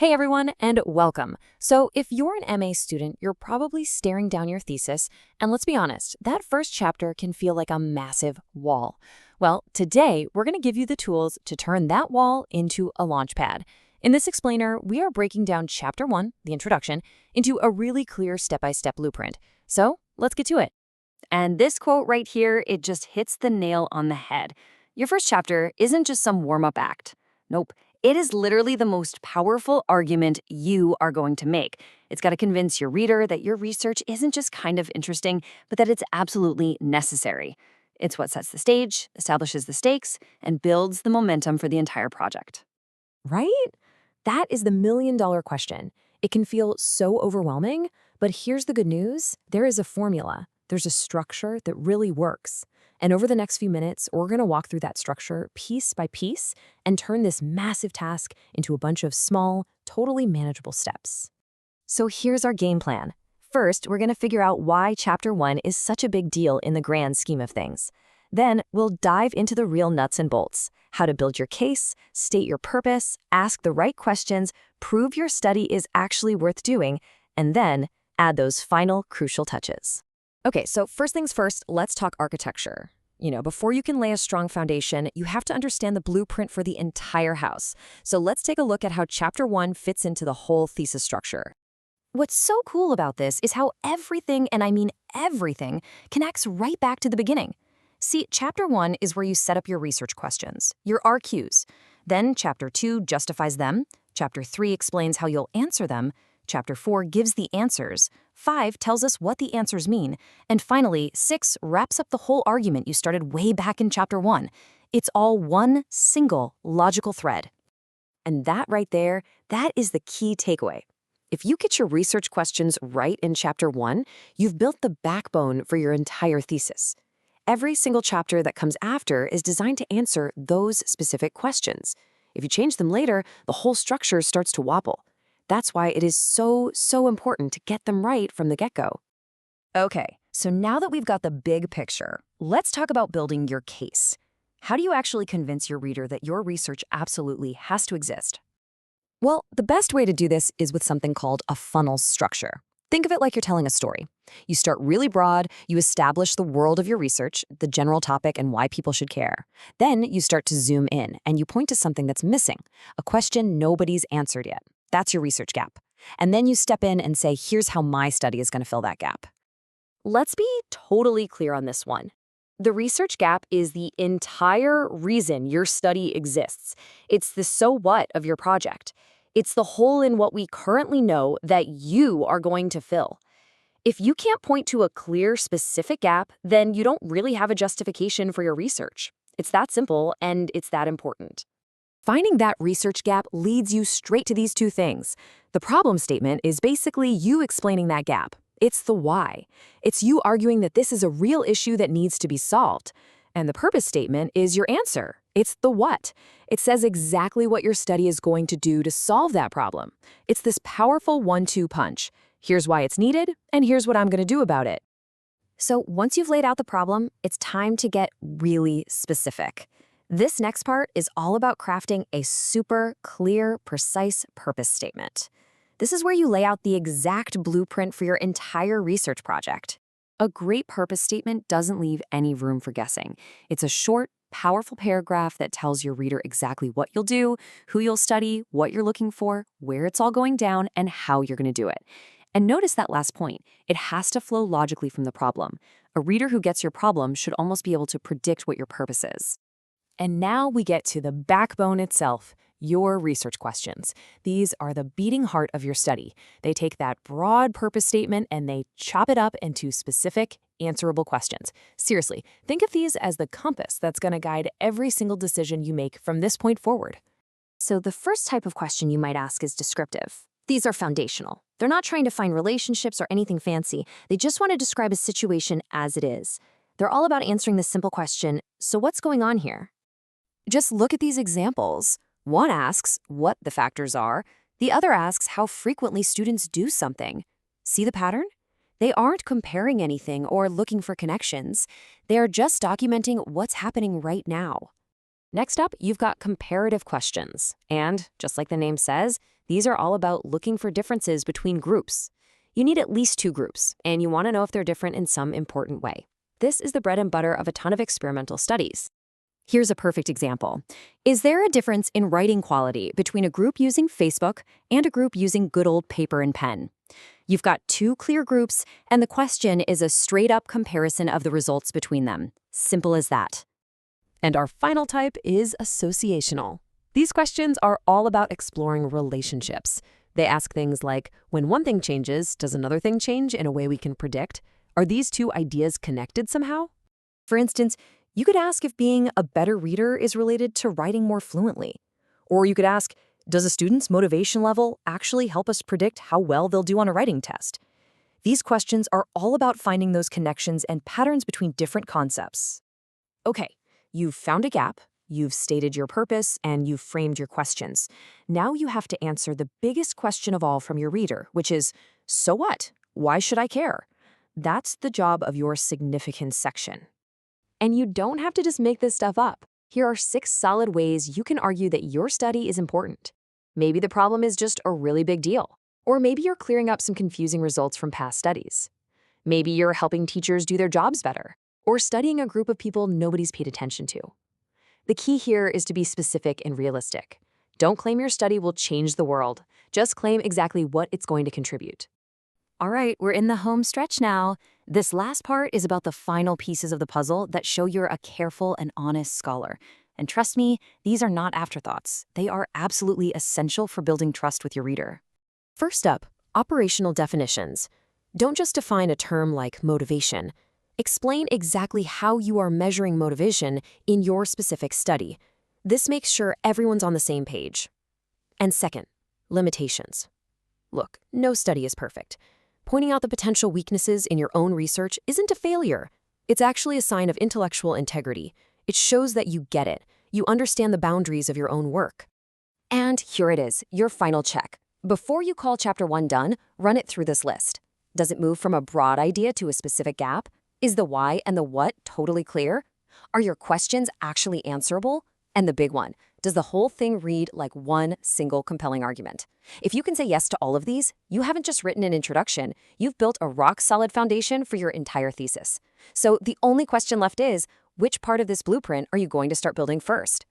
Hey everyone, and welcome. So, if you're an MA student, you're probably staring down your thesis, and let's be honest, that first chapter can feel like a massive wall. Well, today we're going to give you the tools to turn that wall into a launch pad. In this explainer, we are breaking down Chapter 1, the introduction, into a really clear step-by-step blueprint. So, let's get to it. And this quote right here, it just hits the nail on the head. Your first chapter isn't just some warm-up act. Nope. It is literally the most powerful argument you are going to make. It's got to convince your reader that your research isn't just kind of interesting, but that it's absolutely necessary. It's what sets the stage, establishes the stakes, and builds the momentum for the entire project. Right? That is the million-dollar question. It can feel so overwhelming, but here's the good news. There is a formula. There's a structure that really works. And over the next few minutes, we're going to walk through that structure piece by piece and turn this massive task into a bunch of small, totally manageable steps. So here's our game plan. First, we're going to figure out why Chapter 1 is such a big deal in the grand scheme of things. Then, we'll dive into the real nuts and bolts, how to build your case, state your purpose, ask the right questions, prove your study is actually worth doing, and then add those final crucial touches. Okay, so first things first, let's talk architecture. Before you can lay a strong foundation, you have to understand the blueprint for the entire house. So let's take a look at how Chapter 1 fits into the whole thesis structure. What's so cool about this is how everything, and I mean everything, connects right back to the beginning. See, Chapter 1 is where you set up your research questions, your RQs. Then Chapter 2 justifies them. Chapter 3 explains how you'll answer them. Chapter 4 gives the answers. 5 tells us what the answers mean. And finally, 6 wraps up the whole argument you started way back in Chapter 1. It's all one single logical thread. And that right there, that is the key takeaway. If you get your research questions right in Chapter 1, you've built the backbone for your entire thesis. Every single chapter that comes after is designed to answer those specific questions. If you change them later, the whole structure starts to wobble. That's why it is so important to get them right from the get-go. Okay, so now that we've got the big picture, let's talk about building your case. How do you actually convince your reader that your research absolutely has to exist? Well, the best way to do this is with something called a funnel structure. Think of it like you're telling a story. You start really broad, you establish the world of your research, the general topic, and why people should care. Then you start to zoom in, and you point to something that's missing, a question nobody's answered yet. That's your research gap. And then you step in and say, here's how my study is going to fill that gap. Let's be totally clear on this one. The research gap is the entire reason your study exists. It's the so what of your project. It's the hole in what we currently know that you are going to fill. If you can't point to a clear, specific gap, then you don't really have a justification for your research. It's that simple, and it's that important. Finding that research gap leads you straight to these two things. The problem statement is basically you explaining that gap. It's the why. It's you arguing that this is a real issue that needs to be solved. And the purpose statement is your answer. It's the what. It says exactly what your study is going to do to solve that problem. It's this powerful 1-2 punch. Here's why it's needed, and here's what I'm going to do about it. So once you've laid out the problem, it's time to get really specific. This next part is all about crafting a super clear, precise purpose statement. This is where you lay out the exact blueprint for your entire research project. A great purpose statement doesn't leave any room for guessing. It's a short, powerful paragraph that tells your reader exactly what you'll do, who you'll study, what you're looking for, where it's all going down, and how you're going to do it. And notice that last point. It has to flow logically from the problem. A reader who gets your problem should almost be able to predict what your purpose is. And now we get to the backbone itself, your research questions. These are the beating heart of your study. They take that broad purpose statement and they chop it up into specific, answerable questions. Seriously, think of these as the compass that's going to guide every single decision you make from this point forward. So the first type of question you might ask is descriptive. These are foundational. They're not trying to find relationships or anything fancy. They just want to describe a situation as it is. They're all about answering the simple question, so what's going on here? Just look at these examples. One asks what the factors are. The other asks how frequently students do something. See the pattern? They aren't comparing anything or looking for connections. They are just documenting what's happening right now. Next up, you've got comparative questions. And, just like the name says, These are all about looking for differences between groups. You need at least 2 groups, and you want to know if they're different in some important way. This is the bread and butter of a ton of experimental studies. Here's a perfect example. Is there a difference in writing quality between a group using Facebook and a group using good old paper and pen? You've got 2 clear groups, and the question is a straight-up comparison of the results between them. Simple as that. And our final type is associational. These questions are all about exploring relationships. They ask things like, when one thing changes, does another thing change in a way we can predict? Are these 2 ideas connected somehow? For instance, you could ask if being a better reader is related to writing more fluently. Or you could ask, does a student's motivation level actually help us predict how well they'll do on a writing test? These questions are all about finding those connections and patterns between different concepts. Okay, you've found a gap, you've stated your purpose, and you've framed your questions. Now you have to answer the biggest question of all from your reader, which is, so what? Why should I care? That's the job of your significance section. And you don't have to just make this stuff up. Here are 6 solid ways you can argue that your study is important. Maybe the problem is just a really big deal. Or maybe you're clearing up some confusing results from past studies. Maybe you're helping teachers do their jobs better, or studying a group of people nobody's paid attention to. The key here is to be specific and realistic. Don't claim your study will change the world. Just claim exactly what it's going to contribute. All right, we're in the home stretch now. This last part is about the final pieces of the puzzle that show you're a careful and honest scholar. And trust me, these are not afterthoughts. They are absolutely essential for building trust with your reader. First up, operational definitions. Don't just define a term like motivation. Explain exactly how you are measuring motivation in your specific study. This makes sure everyone's on the same page. And second, limitations. Look, no study is perfect. Pointing out the potential weaknesses in your own research isn't a failure. It's actually a sign of intellectual integrity. It shows that you get it. You understand the boundaries of your own work. And here it is, your final check. Before you call Chapter 1 done, run it through this list. Does it move from a broad idea to a specific gap? Is the why and the what totally clear? Are your questions actually answerable? And the big one, does the whole thing read like one single compelling argument? If you can say yes to all of these, you haven't just written an introduction, you've built a rock-solid foundation for your entire thesis. So the only question left is, which part of this blueprint are you going to start building first?